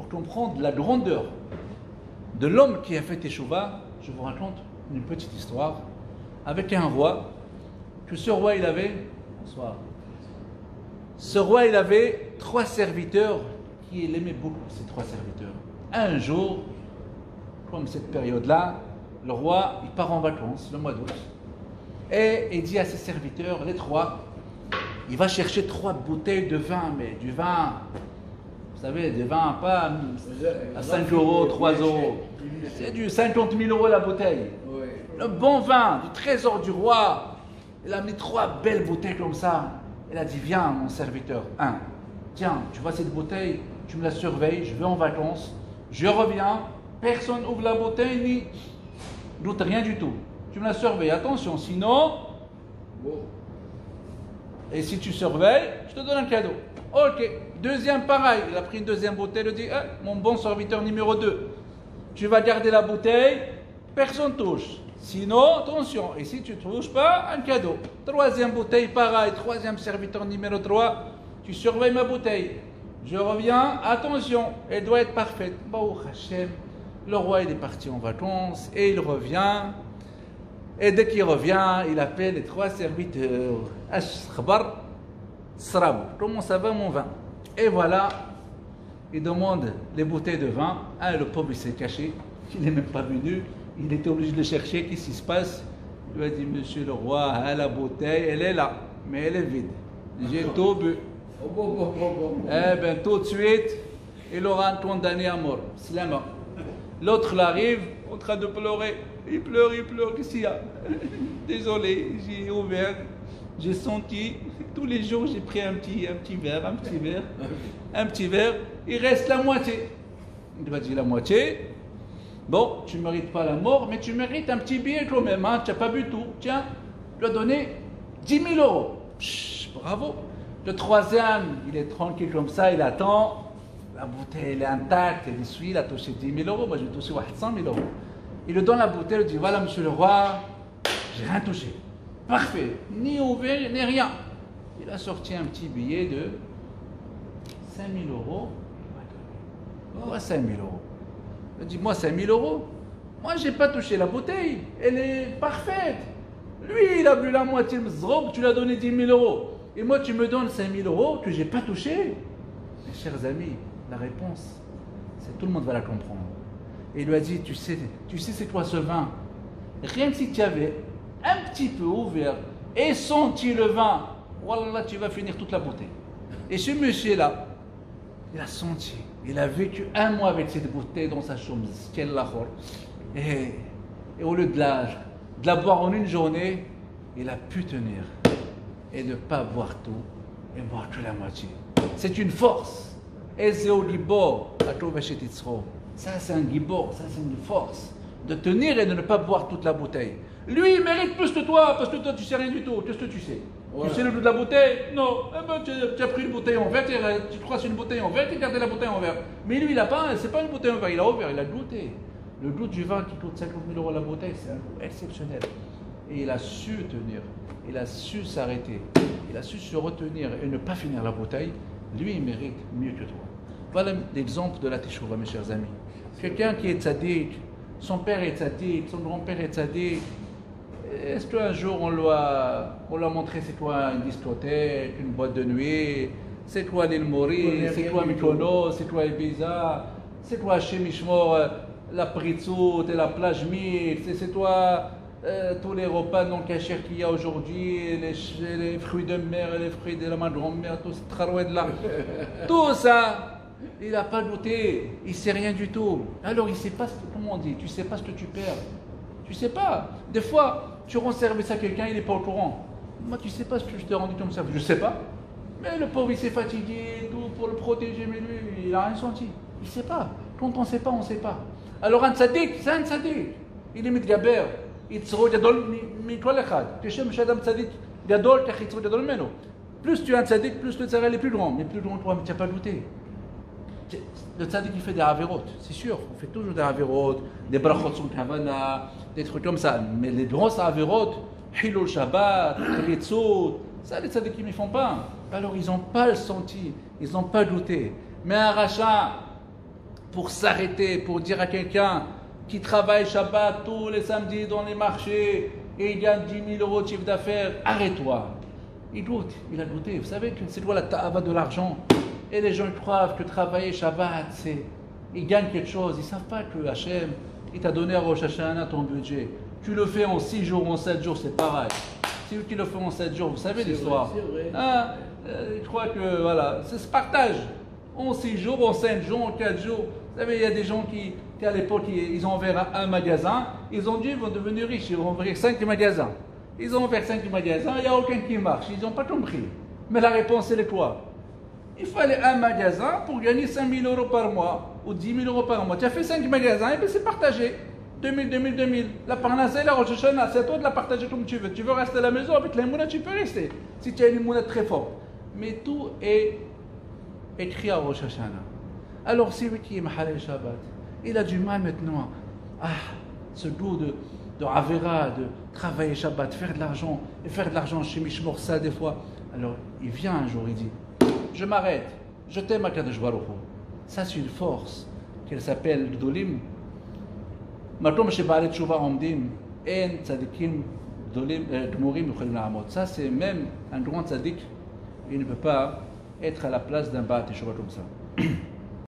comprendre la grandeur de l'homme qui a fait Teshuvah, je vous raconte une petite histoire avec un roi. Que ce roi, il avait, bonsoir. Ce roi, il avait 3 serviteurs qui l'aimaient beaucoup, ces 3 serviteurs. Un jour, comme cette période-là, le roi, il part en vacances, le mois d'août, et il dit à ses serviteurs, les 3, il va chercher 3 bouteilles de vin, mais du vin, vous savez, du vin pas à 5 euros, 3 euros, c'est du 50 000 euros la bouteille. Le bon vin, du trésor du roi. Il a mis 3 belles bouteilles comme ça. Il a dit, viens mon serviteur, tiens, tu vois cette bouteille, tu me la surveilles, je vais en vacances, je reviens, personne ouvre la bouteille, ni doute rien du tout. Tu me la surveilles, attention, sinon, et si tu surveilles, je te donne un cadeau. Ok, deuxième pareil, il a pris une deuxième bouteille, il dit, mon bon serviteur numéro 2, tu vas garder la bouteille, personne touche. Sinon, attention, et si tu ne touches pas, un cadeau. 3e bouteille, pareil, 3e serviteur numéro 3, tu surveilles ma bouteille. Je reviens, attention, elle doit être parfaite. Baruch Hashem, le roi il est parti en vacances et il revient. Et dès qu'il revient, il appelle les 3 serviteurs. Ashkhbar, Srab, comment ça va mon vin? Et voilà, il demande les bouteilles de vin. Le pauvre il s'est caché, il n'est même pas venu. Il était obligé de le chercher, qu'est-ce qui se passe? Il lui a dit, monsieur le roi, la bouteille, elle est là, mais elle est vide. J'ai tout bu. Eh bien, tout de suite, il aura un condamné à mort. Slama. L'autre l'arrive, en train de pleurer. Il pleure, qu'est-ce qu'il y a? Désolé, j'ai ouvert, j'ai senti, tous les jours j'ai pris un petit verre, il reste la moitié. Il lui a dit la moitié. Bon, tu ne mérites pas la mort, mais tu mérites un petit billet quand même, hein, tu n'as pas bu tout. Tiens, tu lui as donné 10 000 euros. Bravo. Le 3e, il est tranquille comme ça, il attend. La bouteille, elle est intacte, il suit, il a touché 10 000 euros. Moi, j'ai touché 100 000 euros. Il lui donne la bouteille, il dit, voilà, monsieur le roi, j'ai rien touché. Parfait. Ni ouvert, ni rien. Il a sorti un petit billet de 5 000 euros. Oh, 5 000 euros. Il dit, moi 5 000 euros, moi j'ai pas touché la bouteille, elle est parfaite. Lui il a bu la moitié de zrob, tu lui as donné 10 000 euros. Et moi tu me donnes 5 000 euros que j'ai pas touché. Mes chers amis, la réponse, c'est tout le monde va la comprendre. Et il lui a dit, tu sais c'est quoi ce vin? Rien que si tu avais un petit peu ouvert et senti le vin, wallah tu vas finir toute la bouteille. Et ce monsieur là, il a senti. Il a vécu 1 mois avec cette bouteille dans sa chambre. Et au lieu de la boire en une journée, il a pu tenir. Et ne pas boire tout, et boire que la moitié. C'est une force. Ça, c'est un gibor, ça, c'est une force. De tenir et de ne pas boire toute la bouteille. Lui, il mérite plus que toi, parce que toi, tu sais rien du tout. Qu'est-ce que tu sais? Voilà. Tu sais le goût de la bouteille? Non. Eh ben, tu as pris une bouteille en verre, tu crois que c'est une bouteille en verre, tu as gardé la bouteille en verre. Mais lui, il n'a pas, c'est pas une bouteille en verre, il a ouvert, il a goûté. Le goût du vin qui coûte 50 000 euros la bouteille, c'est un goût exceptionnel. Et il a su tenir, il a su s'arrêter, il a su se retenir et ne pas finir la bouteille. Lui, il mérite mieux que toi. Voilà l'exemple de la Teshuvah, mes chers amis. Quelqu'un qui est tzaddik, son père est tzaddik, son grand-père est tzaddik. Est-ce qu'un jour on lui a montré c'est quoi une discothèque, une boîte de nuit, c'est quoi l'île Maurice, c'est quoi Mykonos, c'est quoi Ibiza, c'est quoi chez Mishmor, la Pritzout et la plage mixte, c'est quoi tous les repas non cachers qu'il y a aujourd'hui, les fruits de mer, les fruits de la ma grand-mère, tout ce trarouette là, tout ça. Il n'a pas goûté, il ne sait rien du tout. Alors il ne sait pas, comment on dit, tu ne sais pas ce que tu perds. Tu ne sais pas. Des fois, tu rends service à quelqu'un, il n'est pas au courant. Moi, tu ne sais pas ce que je t'ai rendu comme service. Je ne sais pas. Mais le pauvre, il s'est fatigué, tout pour le protéger, mais lui, il n'a rien senti. Il ne sait pas. Quand on ne sait pas, on ne sait pas. Alors un tzaddik, c'est un tzaddik. Il est mitgaber. יצרו גדול מכל אחד. כשם שאדם צדיק גדול, כך יצרו גדול ממנו. Plus tu es un tzaddik, plus le tzara est plus grand. Mais plus grand que toi, mais tu n'as pas goûté. Le tzaddik, il fait des avérotes, c'est sûr. On fait toujours des avérotes, des brachot sur kavana, des trucs comme ça. Mais les grands avérotes, Hilul Shabbat, Ritzot, ça, les tzaddikim, ils ne font pas. Alors, ils n'ont pas le senti, ils n'ont pas goûté. Mais un rachat, pour s'arrêter, pour dire à quelqu'un qui travaille Shabbat tous les samedis dans les marchés et il gagne 10 000 euros de chiffre d'affaires, arrête-toi. Il doute, il a douté. Vous savez que c'est quoi la ta'ava de l'argent? Et les gens croient que travailler Shabbat, c'est... Ils gagnent quelque chose. Ils ne savent pas que Hachem, il t'a donné à Rosh Hashanah ton budget. Tu le fais en 6 jours, en 7 jours, c'est pareil. Si tu le fais en 7 jours, vous savez l'histoire. Hein? Je crois que voilà, c'est ce partage. En 6 jours, en 5 jours, en 4 jours. Vous savez, il y a des gens qui à l'époque, ils ont ouvert un magasin. Ils ont dit, ils vont devenir riches, ils vont ouvrir 5 magasins. Ils ont ouvert 5 magasins, il n'y a aucun qui marche. Ils n'ont pas compris. Mais la réponse, elle est quoi? Il fallait un magasin pour gagner 5 000 euros par mois ou 10 000 euros par mois. Tu as fait 5 magasins, et bien c'est partagé. 2000, 2000, 2000. La parnassa et la Rosh Hashanah, c'est à toi de la partager comme tu veux. Tu veux rester à la maison avec l'imouna, tu peux rester. Si tu as une imouna très forte. Mais tout est écrit à Rosh Hashanah. Alors, c'est lui qui est Mahalel Shabbat. Il a du mal maintenant. Ce goût de Avera, de travailler Shabbat, faire de l'argent. Et faire de l'argent chez Mishmor ça des fois. Alors, il vient un jour, il dit, je m'arrête. Je t'aime à Kadosh Baruch Hu. Ça, c'est une force qu'elle s'appelle Gdolim. מקום שבעלי תשובה עומדים, אין צדיקים גמורים יכולים לעמוד. Ça, c'est même un grand tzaddik, il ne peut pas être à la place d'un Baal Teshuvah comme ça.